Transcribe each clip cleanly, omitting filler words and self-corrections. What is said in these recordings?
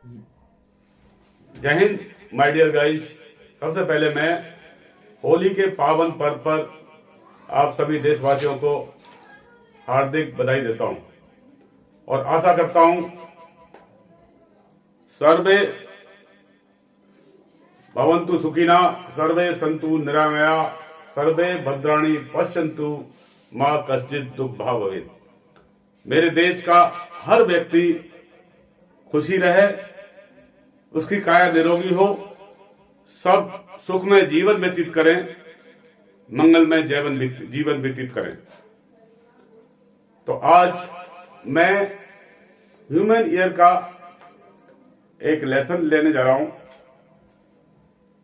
जय Hind my dear guys. सबसे पहले मैं होली के पावन पर्व पर आप सभी देशवासियों को हार्दिक बधाई देता हूं और आशा करता हूं सर्वे भवन्तु सुखिना, सर्वे सन्तु निरामया, सर्वे भद्राणि पश्यन्तु, मां कश्चित् दुःखभाग् भवेत्। मेरे देश का हर व्यक्ति खुशी रहे, उसकी काया निरोगी हो, सब सुखमय जीवन व्यतीत करें, मंगलमय जीवन व्यतीत करें। तो आज मैं ह्यूमन ईयर का एक लेसन लेने जा रहा हूं,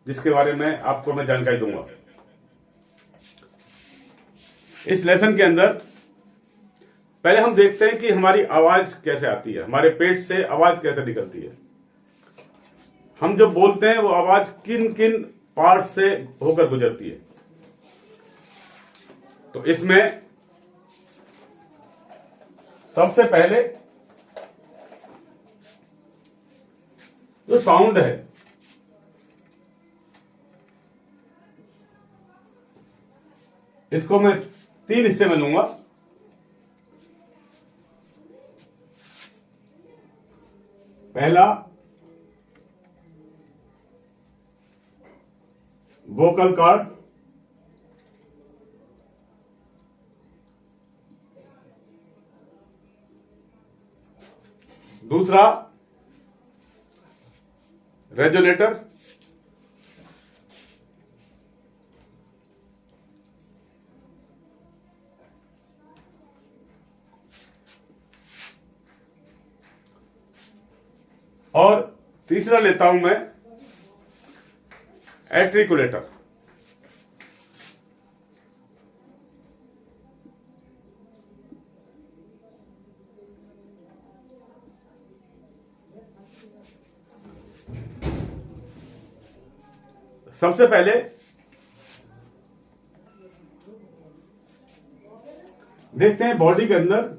जिसके बारे में आपको मैं जानकारी दूंगा। इस लेसन के अंदर पहले हम देखते हैं कि हमारी आवाज कैसे आती है, हमारे पेट से आवाज कैसे निकलती है। हम जो बोलते हैं वो आवाज किन किन पार्ट से होकर गुजरती है। तो इसमें सबसे पहले जो साउंड है, इसको मैं 3 हिस्से में लूंगा। पहला वोकल कॉर्ड, दूसरा रेजोनेटर, और तीसरा लेता हूं मैं एट्रिकुलेटर। सबसे पहले देखते हैं बॉडी के अंदर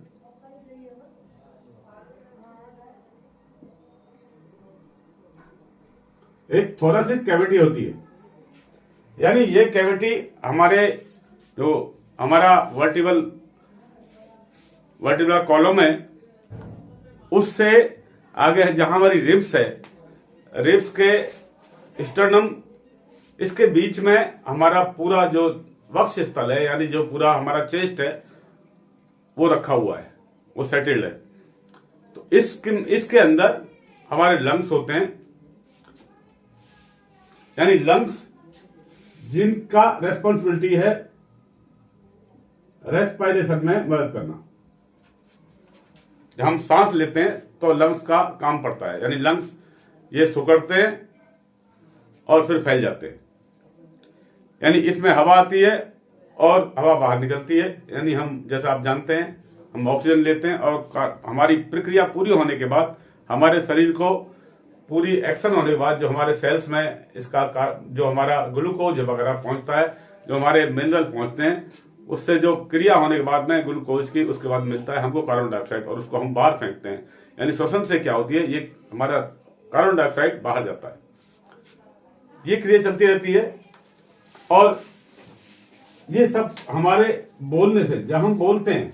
एक थोरेसिक कैविटी होती है, यानी ये कैविटी हमारे जो हमारा वर्टिब्रल कॉलम है, उससे आगे जहां हमारी रिब्स है, रिब्स के स्टर्नम, इसके बीच में हमारा पूरा जो वक्ष स्थल है, यानी जो पूरा हमारा चेस्ट है, वो रखा हुआ है, वो सेटल्ड है। तो इसके अंदर हमारे लंग्स होते हैं, यानी लंग्स जिनका रेस्पॉन्सिबिलिटी है रेस्पिरेशन में मदद करना। जब हम सांस लेते हैं तो लंग्स का काम पड़ता है, यानी लंग्स ये सुकड़ते हैं और फिर फैल जाते हैं, यानी इसमें हवा आती है और हवा बाहर निकलती है। यानी हम, जैसा आप जानते हैं, हम ऑक्सीजन लेते हैं और हमारी प्रक्रिया पूरी होने के बाद हमारे शरीर को पूरी एक्शन होने के बाद जो हमारे सेल्स में इसका जो हमारा ग्लूकोज वगैरह पहुंचता है, जो हमारे मिनरल पहुंचते हैं, उससे जो क्रिया होने के बाद में ग्लूकोज की, उसके बाद मिलता है हमको कार्बन डाइऑक्साइड, और उसको हम बाहर फेंकते हैं। यानी श्वसन से क्या होती है, ये हमारा कार्बन डाइऑक्साइड बाहर जाता है। ये क्रिया चलती रहती है और ये सब हमारे बोलने से, जब हम बोलते हैं,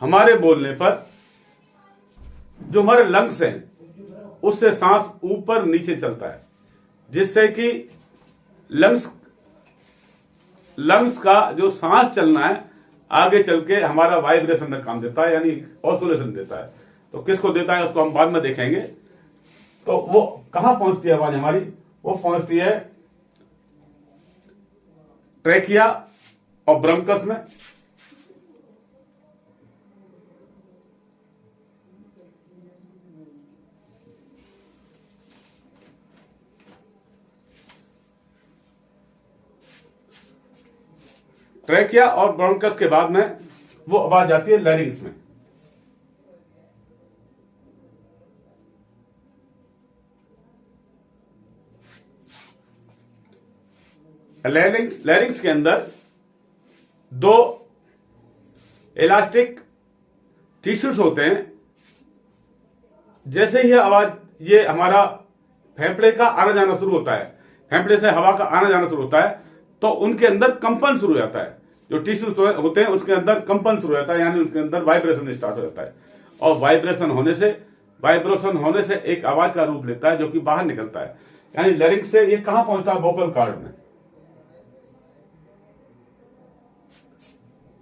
हमारे बोलने पर जो हमारे लंग्स हैं उससे सांस ऊपर नीचे चलता है, जिससे कि लंग्स का जो सांस चलना है आगे चल के हमारा वाइब्रेशन में काम देता है, यानी ऑसिलेशन देता है। तो किसको देता है उसको हम बाद में देखेंगे। तो वो कहां पहुंचती है आवाज हमारी, वो पहुंचती है ट्रेकिया और ब्रंकस में, ट्रेकिया और ब्रोंकस के बाद में वो आवाज आती है लैरिंग्स में। लैरिंग्स के अंदर 2 इलास्टिक टिश्यूज होते हैं, जैसे ही आवाज ये हमारा फेफड़े का आना जाना शुरू होता है, फेफड़े से हवा का आना जाना शुरू होता है, तो उनके अंदर कंपन शुरू हो जाता है। जो टिश्यूज होते हैं उसके अंदर कंपन शुरू हो जाता है, यानी उसके अंदर वाइब्रेशन स्टार्ट हो जाता है। और वाइब्रेशन होने से एक आवाज का रूप लेता है जो कि बाहर निकलता है। यानी लैरिंक्स से ये कहां पहुंचता है? वोकल कॉर्ड में,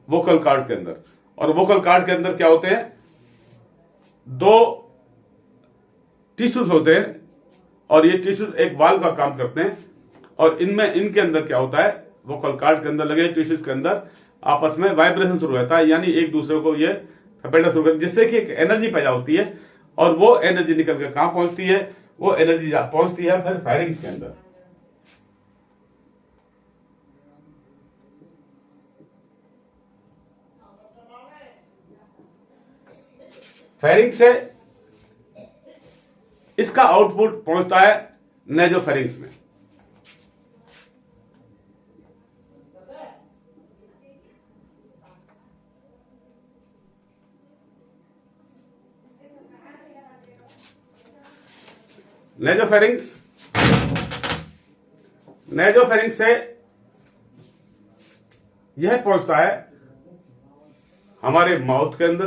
वोकल कॉर्ड के अंदर। और वोकल कॉर्ड के अंदर क्या होते हैं? दो टिश्यूज होते हैं और ये टिश्यूज एक वाल्व का काम करते हैं। और इनके अंदर क्या होता है? वोकल कॉर्ड के अंदर लगे टिश्यूज के अंदर आपस में वाइब्रेशन शुरू होता है, यानी एक दूसरे को ये थपेड़ना शुरू करते हैं, जिससे कि एक एनर्जी पैदा होती है। और वो एनर्जी निकल के कहां पहुंचती है? वो एनर्जी पहुंचती है फिर फेरिंग्स के अंदर। फेरिंग्स से इसका आउटपुट पहुंचता है नेजोफेरिंग्स में। नेजोफेरिंग्स से यह पहुंचता है हमारे माउथ के अंदर।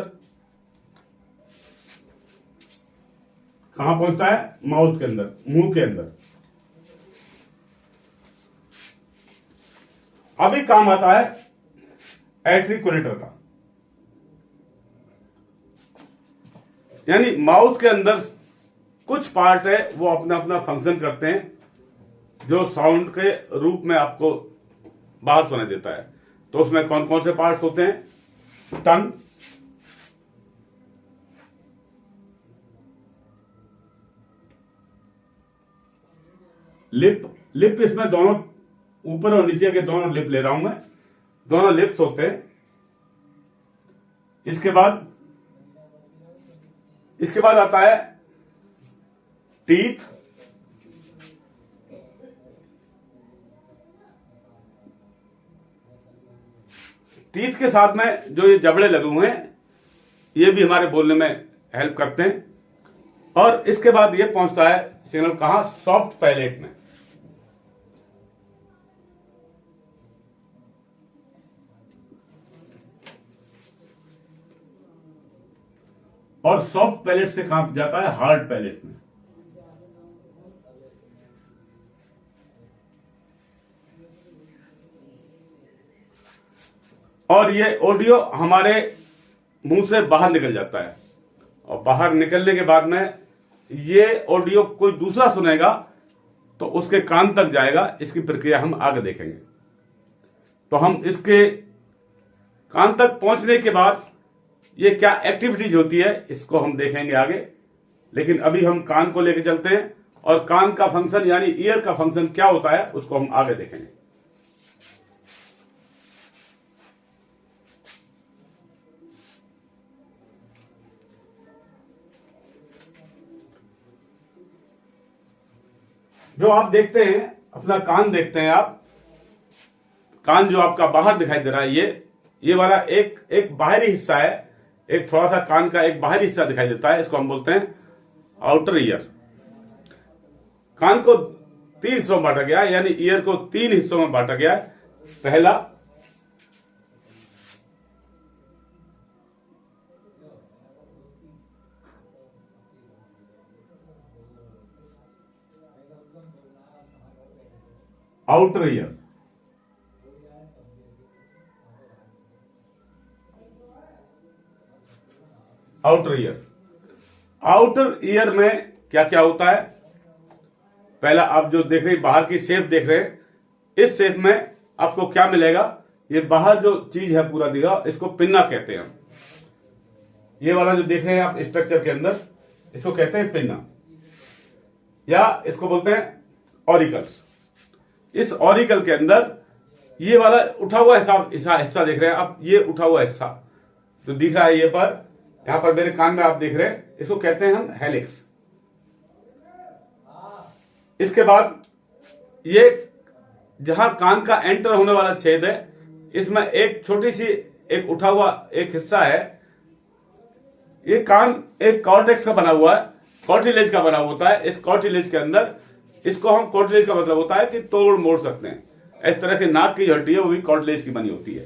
कहां पहुंचता है? माउथ के अंदर, मुंह के अंदर। अभी काम आता है एट्रिकुलेटर का, यानी माउथ के अंदर कुछ पार्ट है वो अपना अपना फंक्शन करते हैं, जो साउंड के रूप में आपको बाहर सुनाई देता है। तो उसमें कौन कौन से पार्ट्स होते हैं? टंग, लिप इसमें दोनों ऊपर और नीचे के दोनों लिप ले रहा हूं मैं, दोनों लिप्स होते हैं। इसके बाद आता है टीथ, टीथ के साथ में जो ये जबड़े लगे हुए हैं ये भी हमारे बोलने में हेल्प करते हैं। और इसके बाद ये पहुंचता है सिग्नल कहां? सॉफ्ट पैलेट में। और सॉफ्ट पैलेट से कहां जाता है? हार्ड पैलेट में। और ये ऑडियो हमारे मुंह से बाहर निकल जाता है, और बाहर निकलने के बाद में ये ऑडियो कोई दूसरा सुनेगा तो उसके कान तक जाएगा। इसकी प्रक्रिया हम आगे देखेंगे। तो हम इसके कान तक पहुंचने के बाद ये क्या एक्टिविटीज होती है इसको हम देखेंगे आगे। लेकिन अभी हम कान को लेकर चलते हैं, और कान का फंक्शन यानी ईयर का फंक्शन क्या होता है उसको हम आगे देखेंगे। जो आप देखते हैं, अपना कान देखते हैं आप, कान जो आपका बाहर दिखाई दे रहा है, ये वाला एक बाहरी हिस्सा है। एक थोड़ा सा कान का एक बाहरी हिस्सा दिखाई देता है, इसको हम बोलते हैं आउटर ईयर। कान को 3 हिस्सों में बांटा गया, यानी ईयर को 3 हिस्सों में बांटा गया। पहला आउटर ईयर, आउटर ईयर में क्या क्या होता है? पहला आप जो देख रहे हैं बाहर की शेप देख रहे हैं, इस शेप में आपको क्या मिलेगा? ये बाहर जो चीज है पूरा दिखा, इसको पिन्ना कहते हैं हम। ये वाला जो देख रहे हैं आप स्ट्रक्चर के अंदर, इसको कहते हैं पिन्ना, या इसको बोलते हैं ऑरिकल्स। इस ऑरिकल के अंदर ये वाला उठा हुआ हिस्सा देख रहे हैं आप, ये उठा हुआ हिस्सा जो दिख रहा है, ये पर यहां पर मेरे कान में आप देख रहे हैं, इसको कहते हैं हम हेलिक्स। इसके बाद ये जहां कान का एंटर होने वाला छेद है, इसमें एक छोटी सी एक उठा हुआ एक हिस्सा है। ये कान एक कॉर्टेक्स का बना हुआ है, कार्टिलेज का बना होता है। इस कार्टिलेज के अंदर, इसको हम कार्टिलेज का मतलब होता है कि तोड़ मोड़ सकते हैं। इस तरह के नाक की जो हड्डी है वो भी कार्टिलेज की बनी होती है।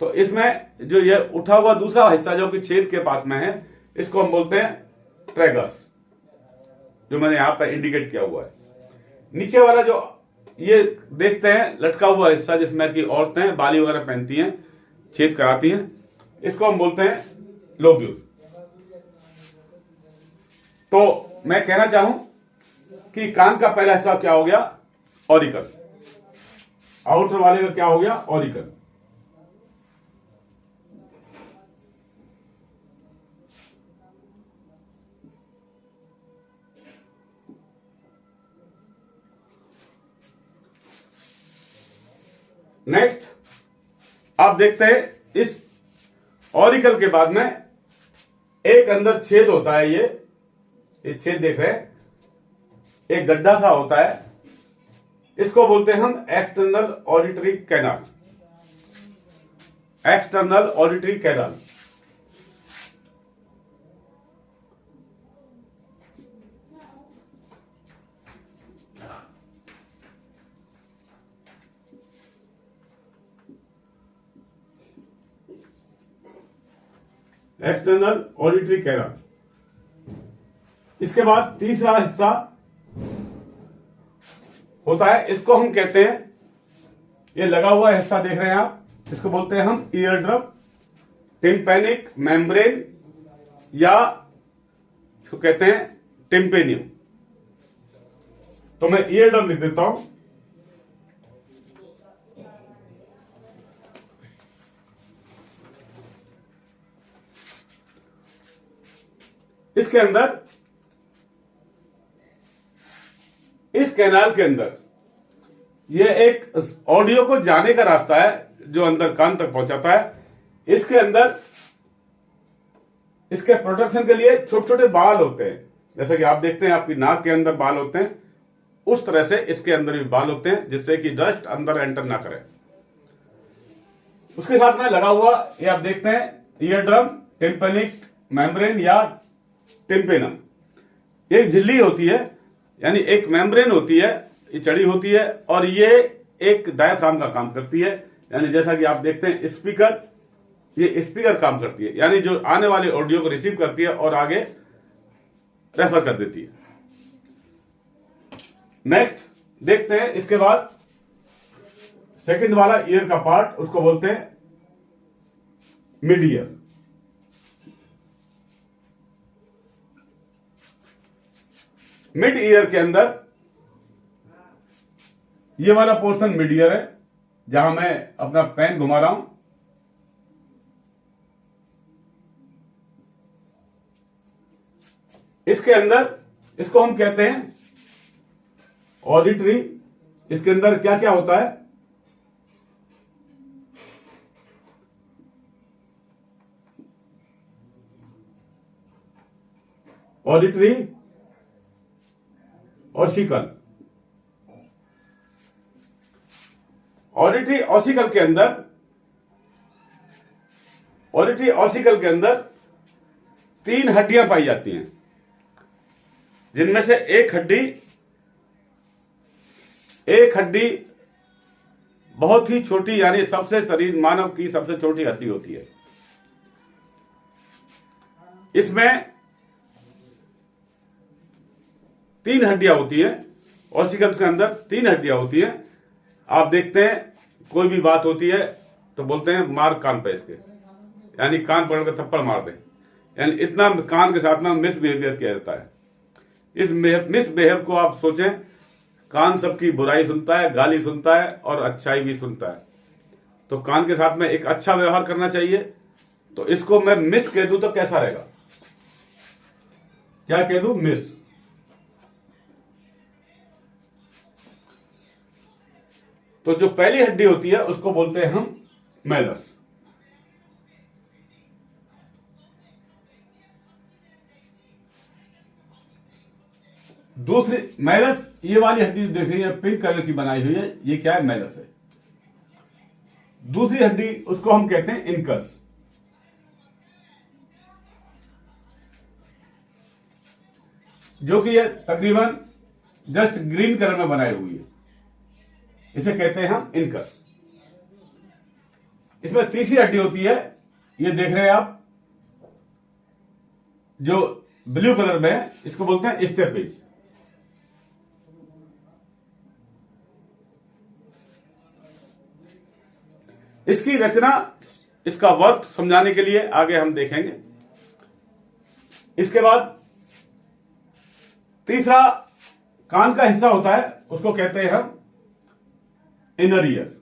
तो इसमें जो ये उठा हुआ दूसरा हिस्सा जो कि छेद के पास में है, इसको हम बोलते हैं ट्रेगस, जो मैंने यहां पर इंडिकेट किया हुआ है। नीचे वाला जो ये देखते हैं लटका हुआ हिस्सा, जिसमें कि औरतें बाली वगैरह पहनती हैं, छेद कराती हैं, इसको हम बोलते हैं लोब्यूल। तो मैं कहना चाहूं कि कान का पहला हिस्सा क्या हो गया? ऑरिकल। आउटर वाले का क्या हो गया? ऑरिकल। नेक्स्ट आप देखते हैं इस ऑरिकल के बाद में एक अंदर छेद होता है। ये छेद देख रहे हैं, एक गड्ढा सा होता है, इसको बोलते हैं हम external auditory canal. External auditory canal. External auditory canal. इसके बाद तीसरा हिस्सा होता है, इसको हम कहते हैं, ये लगा हुआ हिस्सा देख रहे हैं आप, इसको बोलते हैं हम ईयर ड्रम, टिम्पैनिक मेम्ब्रेन, या इसको कहते हैं टिम्पेनियम। तो मैं ईयर ड्रम लिख देता हूं। इसके अंदर, इस कैनाल के अंदर, यह एक ऑडियो को जाने का रास्ता है जो अंदर कान तक पहुंचाता है। इसके अंदर, इसके प्रोटेक्शन के लिए छोटे छोटे बाल होते हैं, जैसे कि आप देखते हैं आपकी नाक के अंदर बाल होते हैं, उस तरह से इसके अंदर भी बाल होते हैं, जिससे कि डस्ट अंदर एंटर ना करे। उसके साथ में लगा हुआ ये आप देखते हैं ईयर ड्रम, टिम्पेनिक मेम्ब्रेन या टिम्पेनम। एक झिल्ली होती है, यानी एक मेम्ब्रेन होती है, ये चढ़ी होती है, और ये एक डायफ्राम का काम करती है। यानी जैसा कि आप देखते हैं स्पीकर, ये स्पीकर काम करती है, यानी जो आने वाले ऑडियो को रिसीव करती है और आगे रेफर कर देती है। नेक्स्ट देखते हैं, इसके बाद सेकंड वाला ईयर का पार्ट, उसको बोलते हैं मिड ईयर। मिड ईयर के अंदर ये वाला पोर्शन मिड ईयर है, जहां मैं अपना पेन घुमा रहा हूं। इसके अंदर, इसको हम कहते हैं ऑडिटरी। इसके अंदर क्या क्या होता है? Auditory ossicle. ऑडिटरी ऑसिकल के अंदर, ऑडिटरी ऑसिकल के अंदर 3 हड्डियां पाई जाती हैं, जिनमें से एक हड्डी बहुत ही छोटी, यानी सबसे शरीर मानव की सबसे छोटी हड्डी होती है। इसमें 3 हड्डियां होती हैं। ऑसिकल्स के अंदर 3 हड्डियां होती हैं। आप देखते हैं कोई भी बात होती है तो बोलते हैं मार कान पे इसके, यानी कान पकड़ कर थप्पड़ मार दे, यानी इतना कान के साथ में मिसबिहेवियर किया जाता है। इस मिसबिहेव को आप सोचें, कान सबकी बुराई सुनता है, गाली सुनता है और अच्छाई भी सुनता है। तो कान के साथ में एक अच्छा व्यवहार करना चाहिए। तो इसको मैं मिस कह दूं तो कैसा रहेगा? क्या कह दूं? मिस। तो जो पहली हड्डी होती है उसको बोलते हैं हम मैलस। दूसरी मैलस, ये वाली हड्डी देख रही है पिंक कलर की बनाई हुई है, ये क्या है? मैलस है। दूसरी हड्डी उसको हम कहते हैं इनकस। जो कि ये तकरीबन जस्ट ग्रीन कलर में बनाई हुई है, इसे कहते हैं हम इनकस। इसमें तीसरी हड्डी होती है, ये देख रहे हैं आप जो ब्लू कलर में है, इसको बोलते हैं स्टेपेज। इसकी रचना, इसका वर्क समझाने के लिए आगे हम देखेंगे। इसके बाद तीसरा कान का हिस्सा होता है, उसको कहते हैं हम इनर ईयर।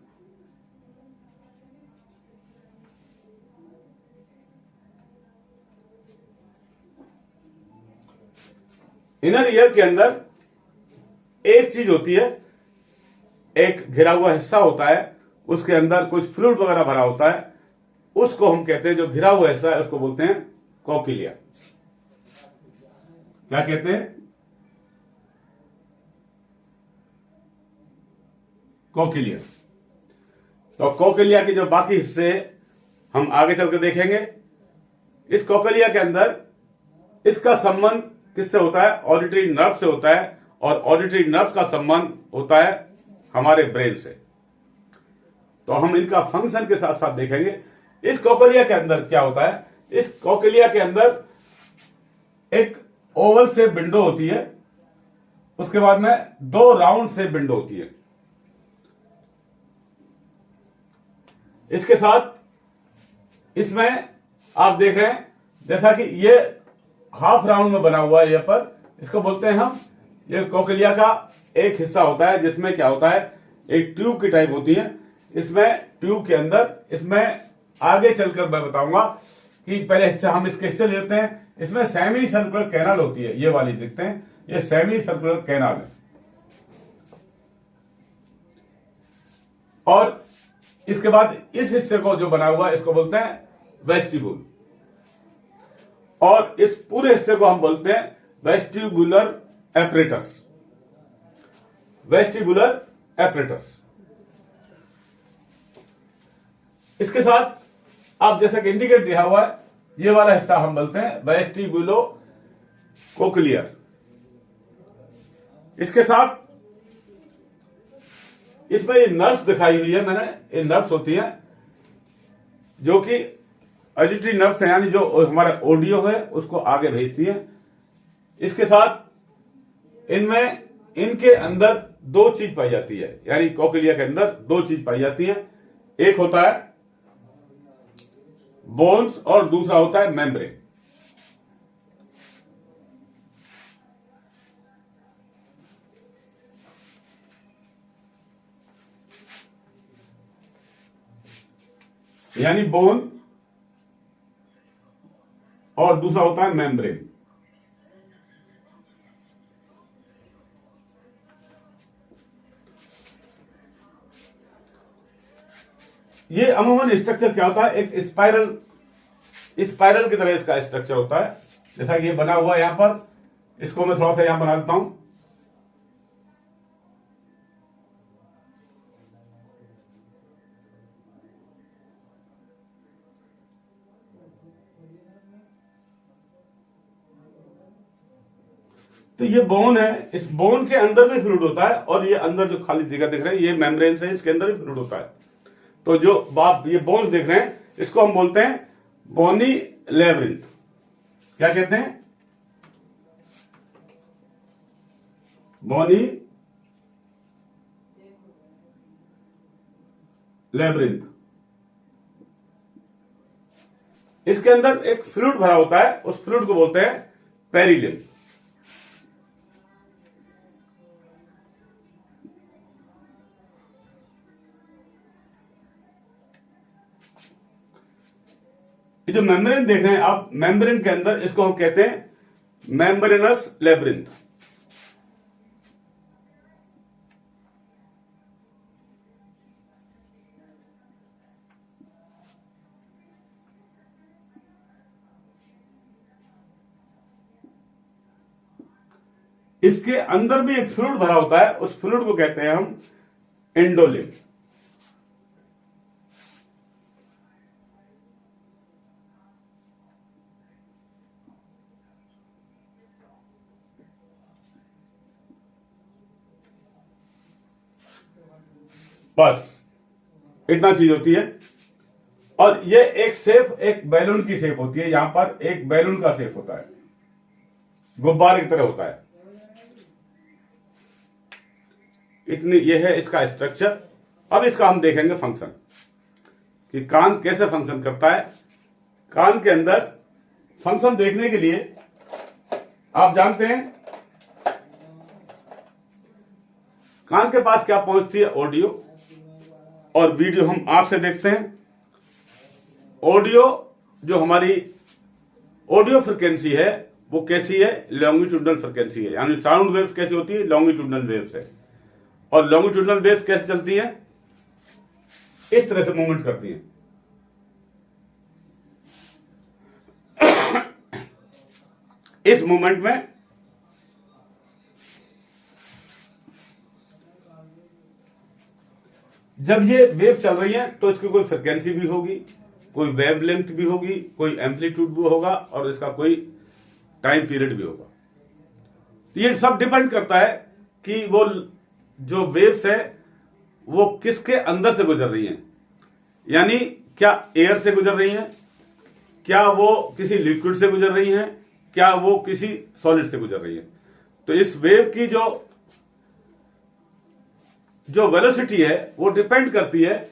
इनर ईयर के अंदर एक चीज होती है, एक घिरा हुआ हिस्सा होता है, उसके अंदर कुछ फ्लूइड वगैरह भरा होता है, उसको हम कहते हैं, जो घिरा हुआ हिस्सा है उसको बोलते हैं कॉक्लिया। क्या कहते हैं? कॉक्लिया। तो कॉक्लिया के जो बाकी हिस्से हम आगे चलकर देखेंगे। इस कॉक्लिया के अंदर इसका संबंध किससे होता है? ऑडिटरी नर्व से होता है, और ऑडिटरी नर्व का संबंध होता है हमारे ब्रेन से। तो हम इनका फंक्शन के साथ साथ देखेंगे। इस कॉक्लिया के अंदर क्या होता है? इस कॉक्लिया के अंदर एक ओवल से विंडो होती है, उसके बाद में दो राउंड से विंडो होती है। इसके साथ इसमें आप देख रहे हैं जैसा कि ये हाफ राउंड में बना हुआ है, ये पर इसको बोलते हैं हम, ये कॉक्लिया का एक हिस्सा होता है जिसमें क्या होता है, एक ट्यूब की टाइप होती है। इसमें ट्यूब के अंदर, इसमें आगे चलकर मैं बताऊंगा कि पहले हिस्से हम इसके हिस्से लेते हैं। इसमें सेमी सर्कुलर कैनाल होती है, ये वाली देखते हैं, ये सेमी सर्कुलर कैनाल है। और इसके बाद इस हिस्से को जो बना हुआ है इसको बोलते हैं वेस्टिब्यूल, और इस पूरे हिस्से को हम बोलते हैं वेस्टिबुलर एपरेटस। Vestibular apparatus. इसके साथ आप जैसा कि इंडिकेट दिया हुआ है, ये वाला हिस्सा हम बोलते हैं वेस्टिबुलो कोक्लियर। इसके साथ इसमें ये नर्व्स दिखाई हुई है मैंने, ये नर्व्स होती हैं जो कि ऑडिटरी नर्व्स है, यानी जो हमारा ऑडियो है उसको आगे भेजती है। इसके साथ इनमें, इनके अंदर दो चीज पाई जाती है, यानी कॉक्लिया के अंदर दो चीज पाई जाती है। एक होता है बोन्स और दूसरा होता है मेम्ब्रेन। यानी बोन और दूसरा होता है मेम्ब्रेन। ये अमूमन स्ट्रक्चर क्या होता है? एक स्पाइरल की तरह इसका स्ट्रक्चर होता है, जैसा कि ये बना हुआ है यहां पर। इसको मैं थोड़ा सा यहां बना देता हूं। तो ये बोन है, इस बोन के अंदर भी फ्लूइड होता है, और ये अंदर जो खाली जगह दिख रहे हैं ये मेम्ब्रेन है, इसके अंदर भी फ्लूइड होता है। तो जो आप ये बोन्स देख रहे हैं इसको हम बोलते हैं बोनी लेब्रिंथ। क्या कहते हैं? बोनी लेब्रिंथ। इसके अंदर एक फ्लूइड भरा होता है, उस फ्लूइड को बोलते हैं पेरिलियम। ये जो मेम्ब्रेन देख रहे हैं आप, मेम्ब्रेन के अंदर, इसको हम कहते हैं मेम्ब्रेनस लेब्रिंथ। इसके अंदर भी एक फ्लूइड भरा होता है, उस फ्लूइड को कहते हैं हम एंडोलिम। बस इतना चीज होती है। और ये एक शेप, एक बैलून की शेप होती है। यहां पर एक बैलून का शेप होता है, गुब्बारे की तरह होता है। इतनी ये है इसका स्ट्रक्चर। अब इसका हम देखेंगे फंक्शन कि कान कैसे फंक्शन करता है। कान के अंदर फंक्शन देखने के लिए आप जानते हैं कान के पास क्या पहुंचती है, ऑडियो और वीडियो हम आंख से देखते हैं। ऑडियो जो हमारी ऑडियो फ्रिक्वेंसी है वो कैसी है, लॉन्गिट्यूडनल फ्रिक्वेंसी है। यानी साउंड वेव्स कैसी होती है, लॉन्गिट्यूडनल वेव्स है। और लॉन्गिट्यूडनल वेव्स कैसे चलती है, इस तरह से मूवमेंट करती है। इस मूवमेंट में जब ये वेव चल रही है तो इसकी कोई फ्रिक्वेंसी भी होगी, कोई वेवलेंथ भी होगी, कोई एम्पलीट्यूड भी होगा और इसका कोई टाइम पीरियड भी होगा। ये सब डिपेंड करता है कि वो जो वेव्स है वो किसके अंदर से गुजर रही हैं। यानी क्या एयर से गुजर रही हैं, क्या वो किसी लिक्विड से गुजर रही हैं, क्या वो किसी सॉलिड से गुजर रही है। तो इस वेव की जो वेलोसिटी है वो डिपेंड करती है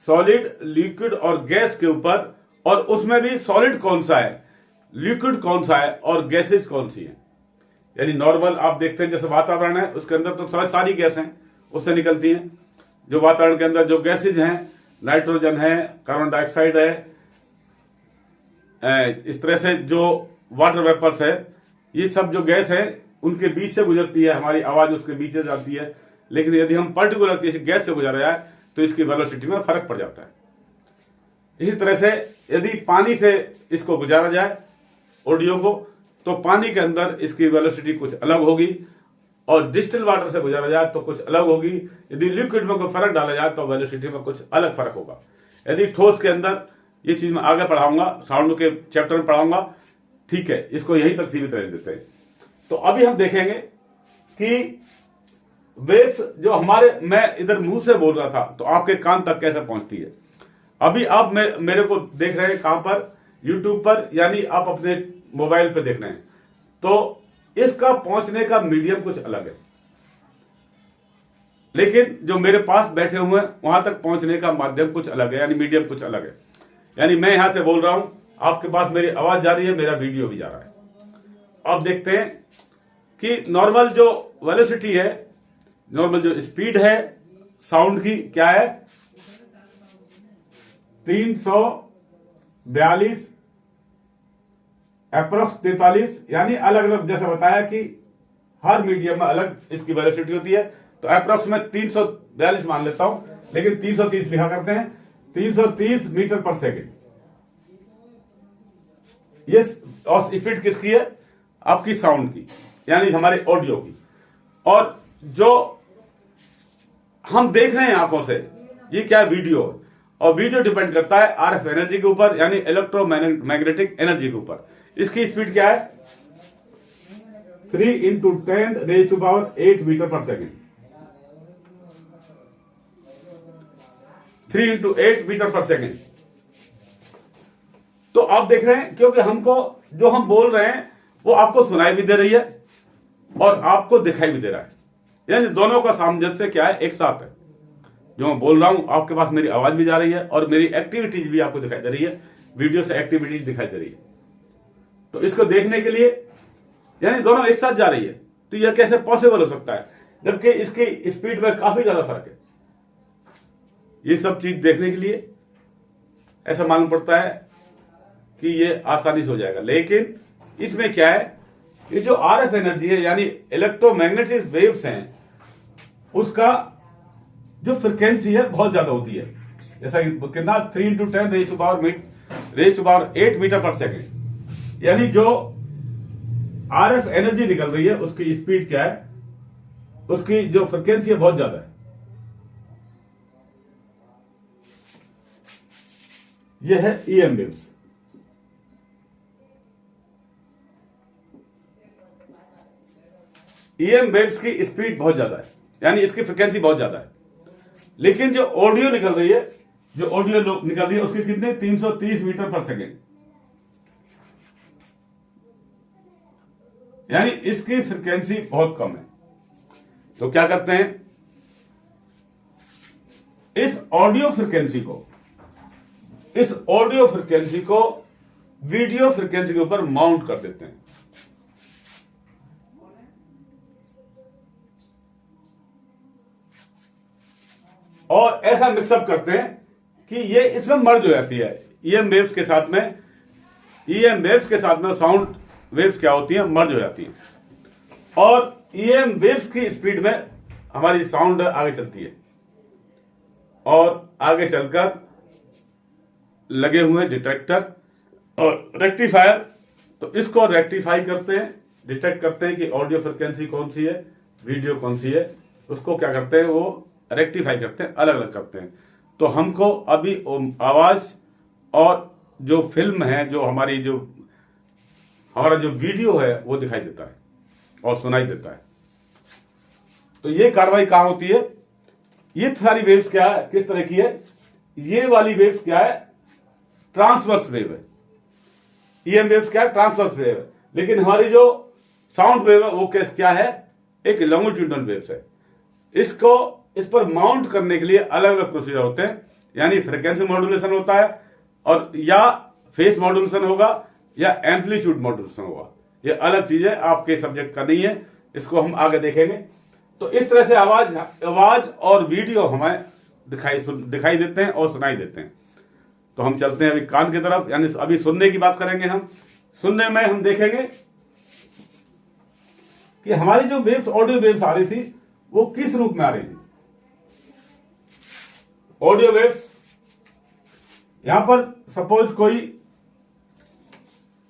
सॉलिड, लिक्विड और गैस के ऊपर। और उसमें भी सॉलिड कौन सा है, लिक्विड कौन सा है और गैसेस कौन सी है। यानी नॉर्मल आप देखते हैं जैसे वातावरण है उसके अंदर तो सारी गैस हैं उससे निकलती हैं। जो वातावरण के अंदर जो गैसेज हैं, नाइट्रोजन है, कार्बन डाइऑक्साइड है, इस तरह से जो वाटर वेपर्स है, ये सब जो गैस है उनके बीच से गुजरती है। हमारी आवाज उसके बीच से जाती है। लेकिन यदि हम पर्टिकुलर किसी गैस से गुजर जाए तो इसकी वेलोसिटी में फर्क पड़ जाता है। इसी तरह से यदि पानी से इसको गुजारा जाए ऑडियो को, तो पानी के अंदर इसकी वेलोसिटी कुछ अलग होगी और डिस्टिल वाटर से गुजारा जाए तो कुछ अलग होगी। यदि लिक्विड में कोई फर्क डाला जाए तो वेलोसिटी में कुछ अलग फर्क होगा। यदि ठोस के अंदर, ये चीज मैं आगे पढ़ाऊंगा, साउंड के चैप्टर में पढ़ाऊंगा, ठीक है, इसको यहीं तक सीमित रहने देते हैं। तो अभी हम देखेंगे कि वेव्स जो मैं इधर मुंह से बोल रहा था तो आपके कान तक कैसे पहुंचती है। अभी आप मेरे को देख रहे हैं कहां पर, यूट्यूब पर, यानी आप अपने मोबाइल पे देख रहे हैं। तो इसका पहुंचने का मीडियम कुछ अलग है, लेकिन जो मेरे पास बैठे हुए हैं वहां तक पहुंचने का माध्यम कुछ अलग है, यानी मीडियम कुछ अलग है। यानी मैं यहां से बोल रहा हूं, आपके पास मेरी आवाज जा रही है, मेरा वीडियो भी जा रहा है। अब देखते हैं कि नॉर्मल जो वेलोसिटी है, नॉर्मल जो स्पीड है साउंड की, क्या है, 342 अप्रोक्स 43। यानी अलग अलग, जैसे बताया कि हर मीडियम में अलग इसकी वेलोसिटी होती है। तो अप्रोक्स में 342 मान लेता हूं, लेकिन 330 लिखा करते हैं, 330 मीटर पर सेकेंड। ये स्पीड किसकी है, आपकी साउंड की, यानी हमारे ऑडियो की। और जो हम देख रहे हैं आंखों से, ये क्या है, वीडियो। और वीडियो डिपेंड करता है आरएफ एनर्जी के ऊपर, यानी इलेक्ट्रोमैग्नेटिक एनर्जी के ऊपर। इसकी स्पीड क्या है, 3 × 10⁸ मीटर पर सेकेंड। 3 × 8 मीटर पर सेकेंड। तो आप देख रहे हैं, क्योंकि हमको जो हम बोल रहे हैं वो आपको सुनाई भी दे रही है और आपको दिखाई भी दे रहा है। यानी दोनों का सामंजस्य क्या है, एक साथ है। जो मैं बोल रहा हूं आपके पास मेरी आवाज भी जा रही है और मेरी एक्टिविटीज भी आपको दिखाई दे रही है, वीडियो से एक्टिविटीज दिखाई दे रही है। तो इसको देखने के लिए यानी दोनों एक साथ जा रही है। तो यह कैसे पॉसिबल हो सकता है, जबकि इसकी स्पीड में काफी ज्यादा फर्क है। ये सब चीज देखने के लिए ऐसा मालूम पड़ता है कि ये आसानी से हो जाएगा। लेकिन इसमें क्या है, ये जो आरएफ एनर्जी है, यानी इलेक्ट्रोमैग्नेटिक वेव्स हैं, उसका जो फ्रिक्वेंसी है बहुत ज्यादा होती है। जैसा कि कितना, 3 × 10⁸ मीटर पर सेकेंड। यानी जो आरएफ एनर्जी निकल रही है उसकी स्पीड क्या है, उसकी जो फ्रिक्वेंसी है बहुत ज्यादा है। यह है ईएम वेव्स। ईएम वेव्स की स्पीड बहुत ज्यादा है, यानी इसकी फ्रिक्वेंसी बहुत ज्यादा है। लेकिन जो ऑडियो निकल रही है, निकल रही है उसकी कितने 330 मीटर पर सेकेंड, यानी इसकी फ्रिक्वेंसी बहुत कम है। तो क्या करते हैं, इस ऑडियो फ्रिक्वेंसी को वीडियो फ्रिक्वेंसी के ऊपर माउंट कर देते हैं। और ऐसा मिक्सअप करते हैं कि ये इसमें मर्ज हो जाती है ईएम वेव्स के साथ में साउंड वेव्स क्या होती हैं, मर्ज हो जाती हैं, और ईएम वेव्स की स्पीड में हमारी साउंड आगे चलती है। और आगे चलकर लगे हुए डिटेक्टर और रेक्टिफायर, तो इसको रेक्टिफाई करते हैं, डिटेक्ट करते हैं कि ऑडियो फ्रिक्वेंसी कौन सी है, वीडियो कौन सी है, उसको क्या करते हैं, वो रेक्टिफाई करते हैं, अलग अलग करते हैं। तो हमको अभी आवाज और जो फिल्म है, हमारा जो वीडियो है वो दिखाई देता है और सुनाई देता है। तो ये कार्रवाई कहां होती है, ये सारी वेव्स क्या है, किस तरह की है, ये वाली वेव्स क्या है, ट्रांसवर्स वेव है। ईएम वेव्स क्या है, ट्रांसवर्स वेव है। लेकिन हमारी जो साउंड वेव है वो क्या है, एक लॉन्गिट्यूडनल वेव्स है। इस पर माउंट करने के लिए अलग अलग प्रोसीजर होते हैं, यानी फ्रीक्वेंसी मॉड्यूलेशन होता है, और या फेस मॉड्यूलेशन होगा या एम्पलीट्यूड मॉड्यूलेशन होगा। ये अलग चीजें आपके सब्जेक्ट का नहीं है, इसको हम आगे देखेंगे। तो इस तरह से आवाज और वीडियो हमें दिखाई देते हैं और सुनाई देते हैं। तो हम चलते हैं अभी कान की तरफ, यानी अभी सुनने की बात करेंगे। हम सुनने में हम देखेंगे कि हमारी जो वेव्स, ऑडियो वेव्स आ रही थी, वो किस रूप में आ रही थी। ऑडियो वेव्स, यहां पर सपोज कोई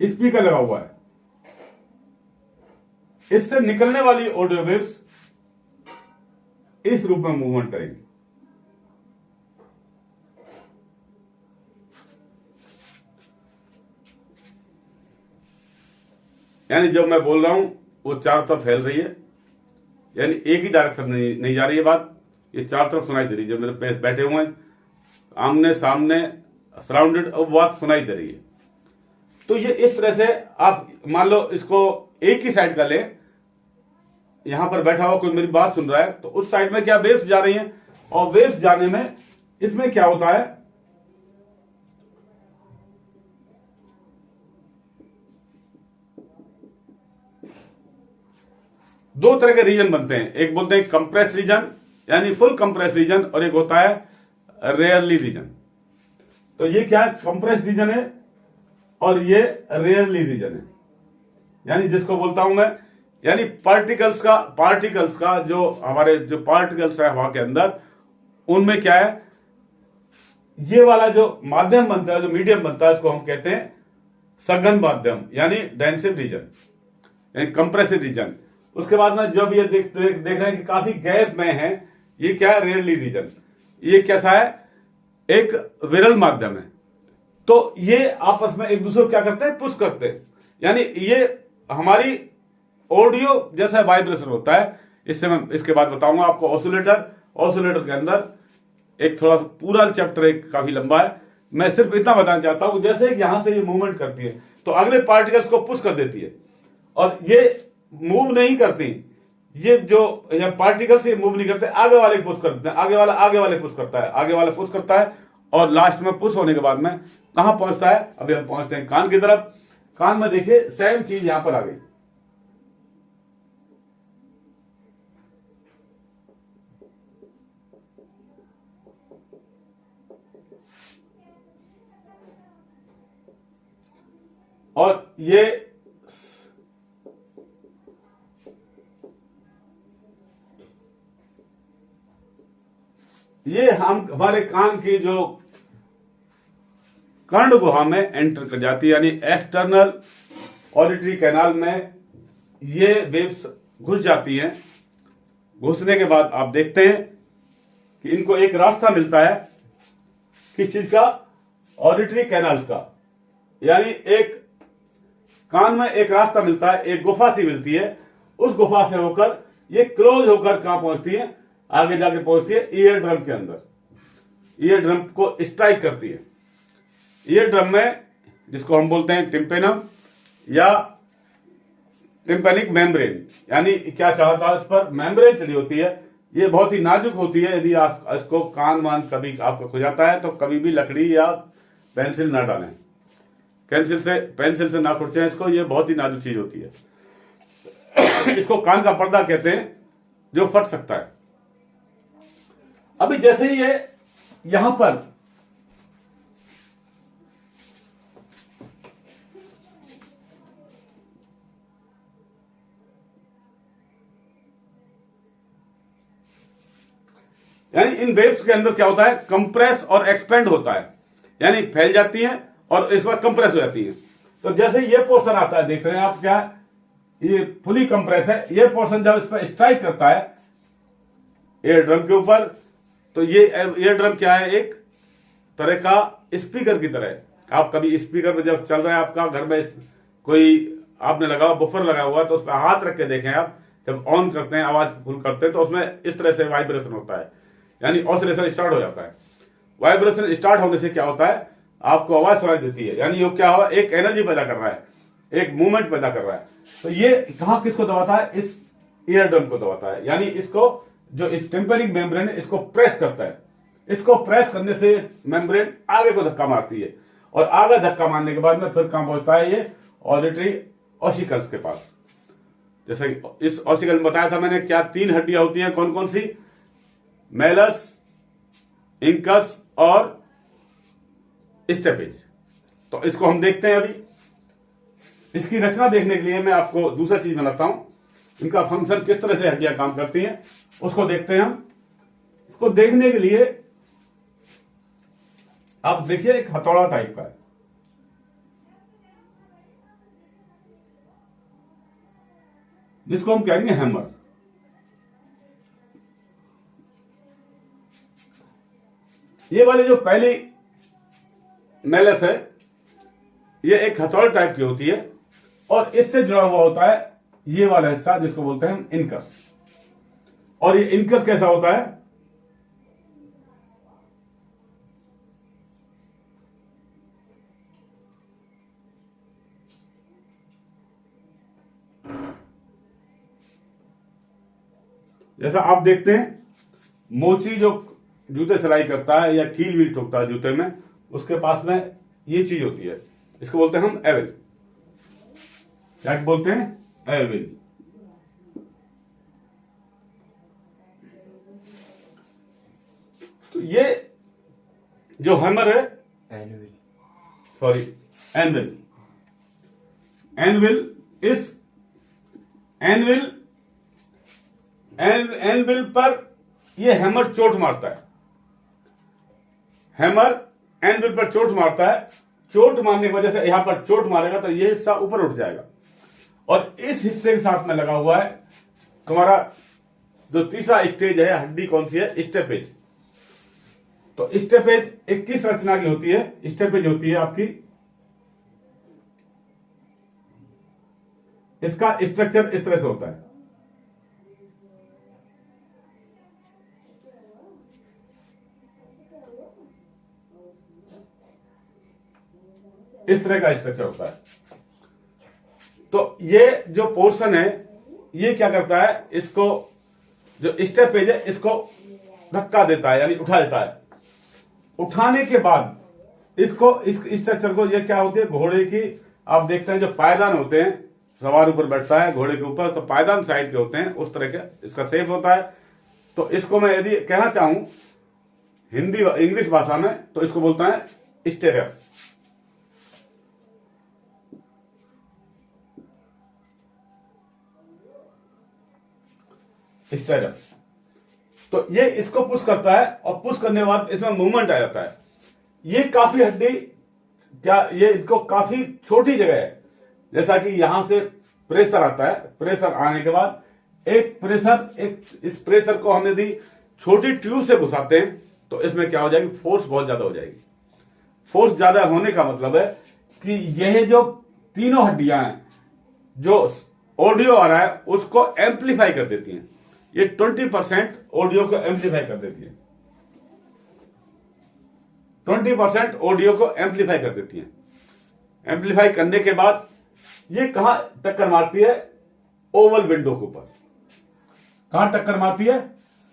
स्पीकर लगा हुआ है, इससे निकलने वाली ऑडियो वेव्स इस रूप में मूवमेंट करेंगी। यानी जब मैं बोल रहा हूं वो चारों तरफ फैल रही है, यानी एक ही डायरेक्शन नहीं जा रही है बात, ये चारों तरफ सुनाई दे रही है। जो मेरे बैठे हुए हैं आमने सामने सराउंडेड, अब बात सुनाई दे रही है। तो ये इस तरह से आप मान लो इसको एक ही साइड का लें, यहां पर बैठा हुआ कोई मेरी बात सुन रहा है, तो उस साइड में क्या वेव्स जा रही हैं, और वेव्स जाने में इसमें क्या होता है, दो तरह के रीजन बनते हैं। एक बोलते हैं कंप्रेस रीजन, यानी फुल कंप्रेस रीजन, और एक होता है रेयरली रीजन। तो ये क्या है, कंप्रेस रीजन है और ये रेयरली रीजन है। यानी जिसको बोलता हूं मैं, यानी पार्टिकल्स का जो हमारे जो पार्टिकल्स है हवा के अंदर, उनमें क्या है, ये वाला जो माध्यम बनता है, जो मीडियम बनता है, उसको हम कहते हैं सघन माध्यम, यानी डेंसिव रीजन, यानी कंप्रेसिव रीजन। उसके बाद में जब ये देख रहे हैं कि काफी गैप में है, ये क्या है, रेयरली रीजन। ये कैसा है, एक विरल माध्यम है। तो ये आपस में एक दूसरे को क्या करते हैं, पुश करते हैं। यानी ये हमारी ऑडियो जैसा वाइब्रेशन होता है। इससे मैं इसके बाद बताऊंगा आपको ऑसिलेटर के अंदर एक थोड़ा सा पूरा चैप्टर एक काफी लंबा है। मैं सिर्फ इतना बताना चाहता हूं, जैसे कि यहां से ये मूवमेंट करती है तो अगले पार्टिकल्स को पुश कर देती है, और ये मूव नहीं करती, ये जो पार्टिकल्स ये मूव नहीं करते, आगे वाले पुश करते हैं, आगे वाले पुश करता है, आगे वाला पुश करता है, और लास्ट में पुश होने के बाद में कहां पहुंचता है, अभी हम पहुंचते हैं कान की तरफ। कान में देखिए सेम चीज यहां पर आ गई। और ये हम हमारे कान की जो कर्ण गुहा में एंटर कर जाती है, यानी एक्सटर्नल ऑडिटरी कैनाल में ये वेव्स घुस जाती हैं। घुसने के बाद आप देखते हैं कि इनको एक रास्ता मिलता है, किस चीज का, ऑडिटरी कैनाल्स का। यानी एक कान में एक रास्ता मिलता है, एक गुफा सी मिलती है, उस गुफा से होकर ये क्लोज होकर कहां पहुंचती है, आगे जाके पहुंचती है ईयर ड्रम के अंदर, ईयर ड्रम को स्ट्राइक करती है। ईयर ड्रम में, जिसको हम बोलते हैं टिम्पेनम या टिम्पेनिक मेम्ब्रेन, यानी क्या चाहता है, इस पर मेम्ब्रेन चली होती है। ये बहुत ही नाजुक होती है। यदि आप इसको कान वान कभी आपका खुल जाता है तो कभी भी लकड़ी या पेंसिल ना डालें, पेंसिल से ना खुरचें इसको, ये बहुत ही नाजुक चीज होती है। इसको कान का पर्दा कहते हैं, जो फट सकता है। अभी जैसे ही ये यहां पर यानी इन वेव्स के अंदर क्या होता है, कंप्रेस और एक्सपेंड होता है, यानी फैल जाती हैं और इस बार कंप्रेस हो जाती हैं। तो जैसे ये पोर्शन आता है, देख रहे हैं आप, क्या ये फुली कंप्रेस है। ये पोर्शन जब इस पर स्ट्राइक करता है एयर ड्रम के ऊपर, तो ये एयर ड्रम क्या है, एक तरह का स्पीकर की तरह है। आप कभी स्पीकर में जब चल रहा है आपका घर में, कोई आपने लगा बुफर लगा हुआ, तो उस पर हाथ रख के देखें आप, जब ऑन करते हैं, आवाज फुल करते हैं, तो उसमें इस तरह से वाइब्रेशन होता है, यानी ऑसिलेशन स्टार्ट हो जाता है। वाइब्रेशन स्टार्ट होने से क्या होता है, आपको आवाज सुनाई देती है, यानी ये क्या हुआ, एक एनर्जी पैदा कर रहा है, एक मूवमेंट पैदा कर रहा है। तो ये कहां किसको दबाता है, इस ईयर ड्रम को दबाता है, यानी इसको जो इस टेम्पेनिक मेम्ब्रेन है इसको प्रेस करता है। इसको प्रेस करने से मेम्ब्रेन आगे को धक्का मारती है, और आगे धक्का मारने के बाद में फिर कहां पहुंचता है, ये ऑडिटरी ऑसिकल्स के पास। जैसे इस ऑसिकल में बताया था मैंने, क्या 3 हड्डियां होती हैं, कौन कौन सी, मेलस, इंकस और स्टेपेज। तो इसको हम देखते हैं। अभी इसकी रचना देखने के लिए मैं आपको दूसरा चीज बनाता हूं, इनका फंक्शन किस तरह से हड्डियां काम करती हैं उसको देखते हैं हम। इसको देखने के लिए आप देखिए, एक हथौड़ा टाइप का है, जिसको हम कहेंगे हैमर। ये वाली जो पहली मेलस है, ये एक हथौड़ा टाइप की होती है, और इससे जुड़ा हुआ होता है ये वाला हिस्सा, जिसको बोलते हैं हम इनकस। और ये इनकस कैसा होता है, जैसा आप देखते हैं, मोची जो जूते सिलाई करता है या कील वील ठोकता है जूते में, उसके पास में ये चीज होती है, इसको बोलते हैं हम एविल। क्या बोलते हैं, एविल। तो ये जो हैमर है, एनविल, सॉरी एनविल, एनविल इस एनविल पर ये हैमर चोट मारता है। हैमर एनविल पर चोट मारता है। चोट मारने की वजह से यहां पर चोट मारेगा तो ये हिस्सा ऊपर उठ जाएगा, और इस हिस्से के साथ में लगा हुआ है तुम्हारा जो तीसरा स्टेज है, हड्डी कौन सी है, स्टेपेज। तो स्टेपेज 21 रचना की होती है। स्टेपेज होती है आपकी, इसका स्ट्रक्चर इस तरह से होता है, इस तरह का स्ट्रक्चर होता है। तो ये जो पोर्शन है, ये क्या करता है, इसको जो स्टेपेज है इसको धक्का देता है, यानी उठा देता है। उठाने के बाद इसको, इस स्ट्रक्चर को, ये क्या होती है, घोड़े की, आप देखते हैं जो पायदान होते हैं, सवार ऊपर बैठता है घोड़े के ऊपर, तो पायदान साइड के होते हैं, उस तरह के इसका शेप होता है। तो इसको मैं यदि कहना चाहूं हिंदी इंग्लिश भाषा में, तो इसको बोलता है स्टेरअप। स्टेरअप। तो ये इसको पुश करता है, और पुश करने के बाद इसमें मूवमेंट आ जाता है। ये काफी हड्डी, क्या ये इनको काफी छोटी जगह है, जैसा कि यहां से प्रेशर आता है, प्रेशर आने के बाद इस प्रेशर को हम यदि छोटी ट्यूब से घुसाते हैं तो इसमें क्या हो जाएगी, फोर्स बहुत ज्यादा हो जाएगी। फोर्स ज्यादा होने का मतलब है कि यह जो तीनों हड्डियां हैं, जो ऑडियो आ रहा है उसको एम्पलीफाई कर देती हैं, ये 20% ऑडियो को एम्पलीफाई कर देती है। 20% ऑडियो को एम्पलीफाई कर देती है। एम्पलीफाई करने के बाद ये कहां टक्कर मारती है? ओवल विंडो के ऊपर। कहां टक्कर मारती है?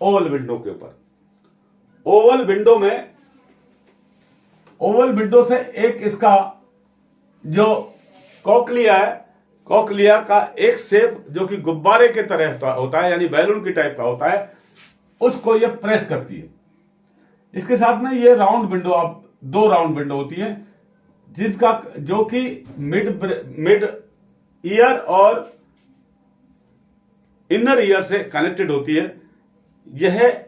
ओवल विंडो के ऊपर। ओवल विंडो से एक इसका जो कॉकलिया है, कॉकलिया का एक शेप जो कि गुब्बारे के तरह होता है, यानी बैलून की टाइप का होता है, उसको ये प्रेस करती है। इसके साथ में ये राउंड विंडो, आप 2 राउंड विंडो होती है, जिसका जो कि मिड ईयर और इनर ईयर से कनेक्टेड होती है। यह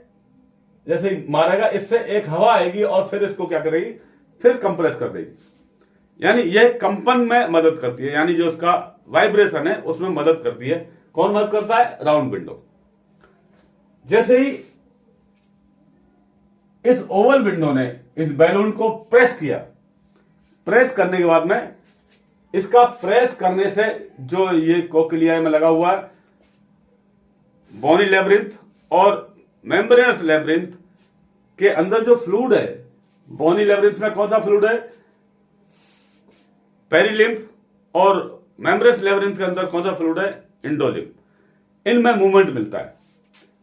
जैसे मारेगा, इससे एक हवा आएगी और फिर इसको क्या करेगी? फिर कंप्रेस कर देगी। यानी यह कंपन में मदद करती है, यानी जो उसका वाइब्रेशन है उसमें मदद करती है। कौन मदद करता है? Round window. जैसे ही इस ओवल विंडो ने इस बैलून को प्रेस किया, प्रेस करने के बाद में इसका प्रेस करने से जो ये कोक्लिया में लगा हुआ है बोनी लेब्रिंथ और मेम्ब्रेनस लेब्रिंथ के अंदर जो फ्लूइड है, बोनी लेब्रिंथ में कौन सा फ्लूइड है? पेरिलिम्फ। और मेम्ब्रेनस लेब्रिंथ के अंदर कौन सा फ्लूइड है? इंडोलिम्फ। इनमें मूवमेंट मिलता है,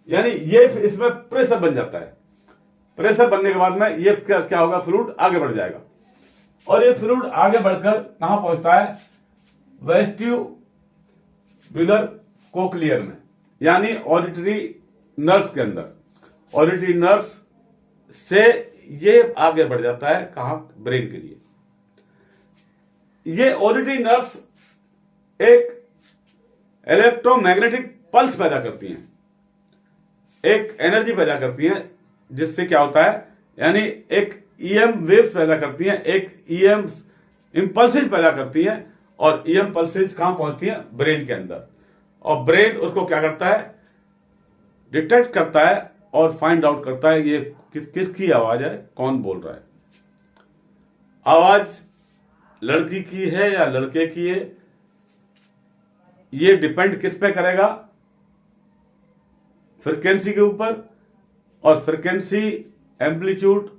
यानी ये इसमें प्रेशर बन जाता है। प्रेशर बनने के बाद में ये क्या होगा? फ्लूइड आगे बढ़ जाएगा और ये फ्लूइड आगे बढ़कर कहां पहुंचता है? वेस्टिब्युलर कोक्लियर में, यानी ऑडिटरी नर्व्स के अंदर। ऑडिटरी नर्व्स से ये आगे बढ़ जाता है कहां? ब्रेन के लिए। ये ऑडिटरी नर्व्स एक इलेक्ट्रोमैग्नेटिक पल्स पैदा करती हैं, एक एनर्जी पैदा करती हैं, जिससे क्या होता है? यानी एक ईएम वेव्स पैदा करती हैं, एक ईएम इंपल्सेस पैदा करती हैं, और ईएम पल्सेस कहां पहुंचती हैं? ब्रेन के अंदर। और ब्रेन उसको क्या करता है? डिटेक्ट करता है और फाइंड आउट करता है ये किसकी आवाज है, कौन बोल रहा है। आवाज लड़की की है या लड़के की है, ये डिपेंड किस पे करेगा? फ्रीक्वेंसी के ऊपर। और फ्रीक्वेंसी, एम्पलीट्यूड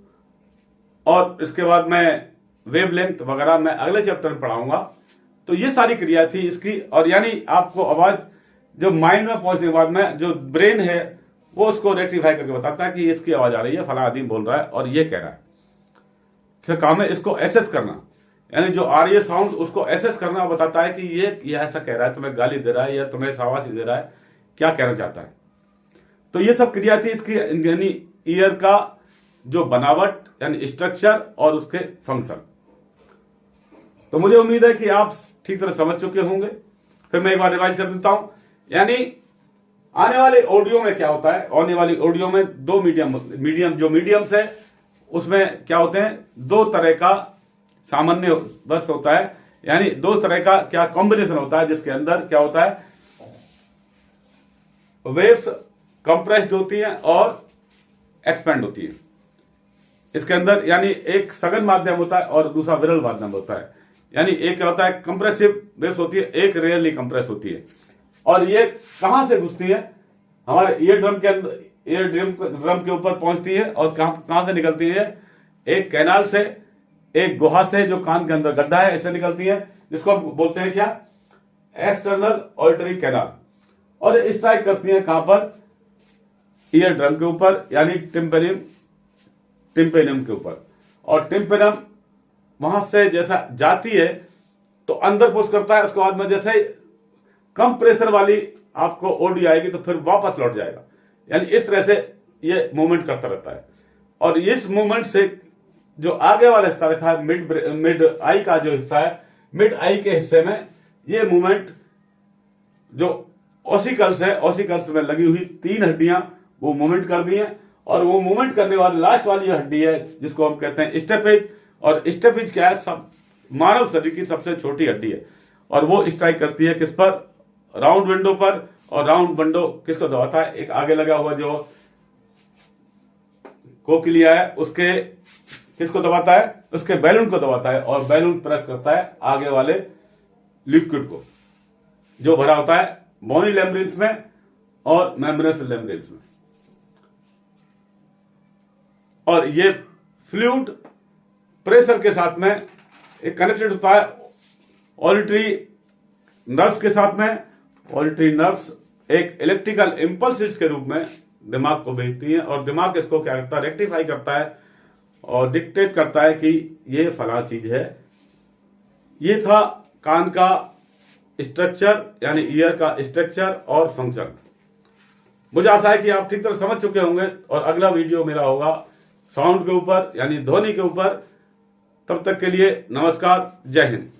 और इसके बाद मैं वेवलेंथ वगैरह मैं अगले चैप्टर में पढ़ाऊंगा। तो ये सारी क्रिया थी इसकी। और यानी आपको आवाज जो माइंड में पहुंचने के बाद में जो ब्रेन है वो उसको रेक्टिफाई करके बताता है कि इसकी आवाज आ रही है, फला आदमी बोल रहा है और ये कह रहा है। इसका काम है इसको एसेस करना, यानी जो आ रही है साउंड उसको एसेस करना, बताता है कि ये ऐसा कह रहा है, तुम्हें गाली दे रहा है या तुम्हें शाबाशी दे रहा है, क्या कहना चाहता है। तो ये सब क्रिया थी इसकी, यानी ईयर का जो बनावट, यानी स्ट्रक्चर और उसके फंक्शन। तो मुझे उम्मीद है कि आप ठीक तरह समझ चुके होंगे। फिर मैं एक बार रिवाइज कर देता हूं। यानी आने वाले ऑडियो में क्या होता है? आने वाली ऑडियो में 2 मीडियम्स है उसमें क्या होते हैं? 2 तरह का सामान्य बस होता है, यानी 2 तरह का क्या कॉम्बिनेशन होता है, जिसके अंदर क्या होता है? वेव्स कंप्रेस्ड होती हैं और एक्सपेंड होती है इसके अंदर। यानी एक सघन माध्यम होता है और दूसरा विरल माध्यम होता है। यानी एक क्या होता है? कंप्रेसिव वेव्स होती है, एक रेयरली कंप्रेस होती है। और ये कहां से घुसती है? हमारे ईयर ड्रम के अंदर, ईयर ड्रम के ऊपर पहुंचती है। और कहां से निकलती है? एक कैनाल से, एक गुहा से जो कान के अंदर गड्ढा है, इससे निकलती है, जिसको हम बोलते हैं क्या? External auditory canal. और स्ट्राइक करती है कहां पर? ईयर ड्रम के ऊपर, यानी टिम्पेनियम के ऊपर। और टिम्पेनियम वहां से जैसा जाती है तो अंदर पुश करता है, उसके बाद में जैसे कम प्रेशर वाली आपको ऑडियो आएगी तो फिर वापस लौट जाएगा। यानी इस तरह से ये मूवमेंट करता रहता है। और इस मूवमेंट से जो आगे वाला हिस्सा रखा है, मिड आई का जो हिस्सा है, मिड आई के हिस्से में ये मूवमेंट जो ऑसिकल्स है, ऑसिकल्स में लगी हुई 3 हड्डियां वो मूवमेंट कर दी हैं। और वो मूवमेंट करने वाली लास्ट वाली हड्डी है जिसको हम कहते हैं स्टेपेज। और स्टेपेज क्या है? सब मानव शरीर की सबसे छोटी हड्डी है और वो स्ट्राइक करती है किस पर? राउंड विंडो पर। और राउंड विंडो किसको दबाता है? एक आगे लगा हुआ जो कोक्लिया है उसके किसको दबाता है? उसके बैलून को दबाता है। और बैलून प्रेस करता है आगे वाले लिक्विड को जो भरा होता है बोनी लेब्रिंथ में और मेम्ब्रेनस लैमेलेस में। और ये फ्लूइड प्रेशर के साथ में एक कनेक्टेड होता है ऑडिटरी नर्व्स के साथ में। ऑडिटरी नर्व्स एक इलेक्ट्रिकल इंपल्सेस के रूप में दिमाग को भेजती हैं और दिमाग इसको क्या करता है, रेक्टिफाई करता है और डिक्टेट करता है कि ये फला चीज है। ये था कान का स्ट्रक्चर यानी ईयर का स्ट्रक्चर और फंक्शन। मुझे आशा है कि आप ठीक तरह समझ चुके होंगे और अगला वीडियो मेरा होगा साउंड के ऊपर यानी ध्वनि के ऊपर। तब तक के लिए नमस्कार, जय हिंद।